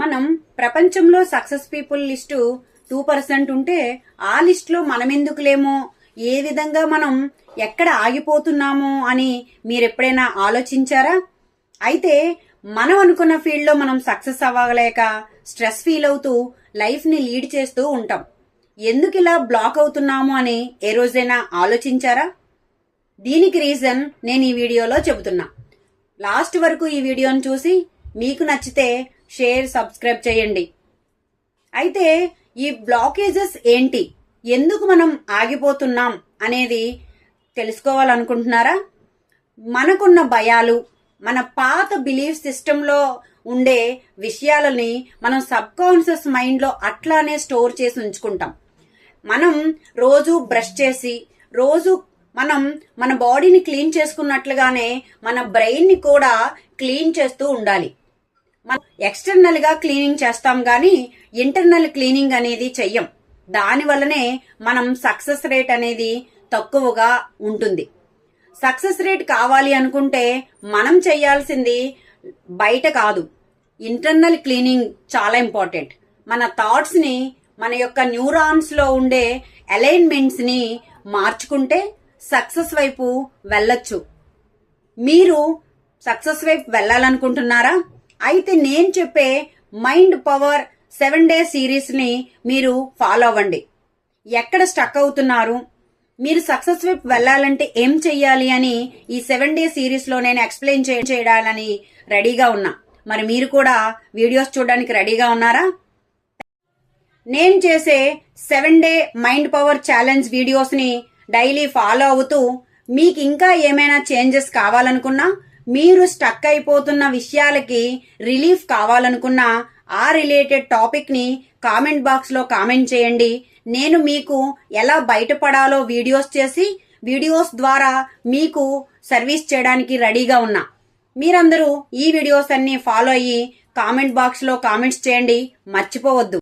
మనం ప్రపంచంలో success people list 2% ఉంటే ఆ లిస్టులో మనం ఎందుకు లేమో, ఏ విధంగా మనం ఎక్కడ ఆగిపోతున్నామో అని మీరెప్పుడైనా ఆలోచించారా? అయితే మనం అనుకున్న ఫీల్డ్లో మనం సక్సెస్ అవ్వలేక స్ట్రెస్ ఫీల్ అవుతూ లైఫ్ని లీడ్ చేస్తూ ఉంటాం. ఎందుకు ఇలా బ్లాక్ అవుతున్నాము అని ఏ రోజైనా ఆలోచించారా? దీనికి రీజన్ నేను ఈ వీడియోలో చెబుతున్నా. లాస్ట్ వరకు ఈ వీడియోని చూసి మీకు నచ్చితే షేర్, సబ్స్క్రైబ్ చేయండి. అయితే ఈ బ్లాకేజెస్ ఏంటి, ఎందుకు మనం ఆగిపోతున్నాం అనేది తెలుసుకోవాలనుకుంటున్నారా? మనకున్న భయాలు, మన పాత బిలీఫ్ సిస్టంలో ఉండే విషయాలని మనం సబ్ కాన్షియస్ మైండ్లో అట్లానే స్టోర్ చేసి ఉంచుకుంటాం. మనం రోజు బ్రష్ చేసి రోజు మనం మన బాడీని క్లీన్ చేసుకున్నట్లుగానే మన బ్రెయిన్ని కూడా క్లీన్ చేస్తూ ఉండాలి. మనం ఎక్స్టర్నల్ గా క్లీనింగ్ చేస్తాం కానీ ఇంటర్నల్ క్లీనింగ్ అనేది చెయ్యం. దానివల్లనే మనం సక్సెస్ రేట్ అనేది తక్కువగా ఉంటుంది. సక్సెస్ రేట్ కావాలి అనుకుంటే మనం చేయాల్సింది బయట కాదు, ఇంటర్నల్ క్లీనింగ్ చాలా ఇంపార్టెంట్. మన థాట్స్ ని, మన యొక్క న్యూరాన్స్ లో ఉండే అలైన్మెంట్స్ ని మార్చుకుంటే సక్సెస్ వైపు వెళ్ళొచ్చు. మీరు సక్సెస్ వైపు వెళ్ళాలనుకుంటున్నారా? అయితే నేను చెప్పే మైండ్ పవర్ 7 డేస్ సిరీస్ ని మీరు ఫాలో అవ్వండి. ఎక్కడ స్టక్ అవుతున్నారు, మీరు సక్సెస్ వైపు వెళ్ళాలంటే ఏం చెయ్యాలి అని ఈ 7 డేస్ సిరీస్ లో నేను ఎక్స్ప్లెయిన్ చేయడాలని రెడీగా ఉన్నా. మరి మీరు కూడా వీడియోస్ చూడడానికి రెడీగా ఉన్నారా? నేను చేసే 7 day mind power challenge videos ని డైలీ ఫాలో అవుతూ మీకు ఇంకా ఏమైనా చేంజెస్ కావాలనుకున్నా, మీరు స్టక్ అయిపోతున్న విషయాలకి రిలీఫ్ కావాలనుకున్నా ఆ రిలేటెడ్ టాపిక్ ని కామెంట్ బాక్స్ లో కామెంట్ చేయండి. నేను మీకు ఎలా బయటపడాలో వీడియోస్ చేసి వీడియోస్ ద్వారా మీకు సర్వీస్ చేయడానికి రెడీగా ఉన్నా. మీరందరూ ఈ వీడియోస్ అన్ని ఫాలో అయ్యి కామెంట్ బాక్స్ లో కామెంట్స్ చేయండి, మర్చిపోవద్దు.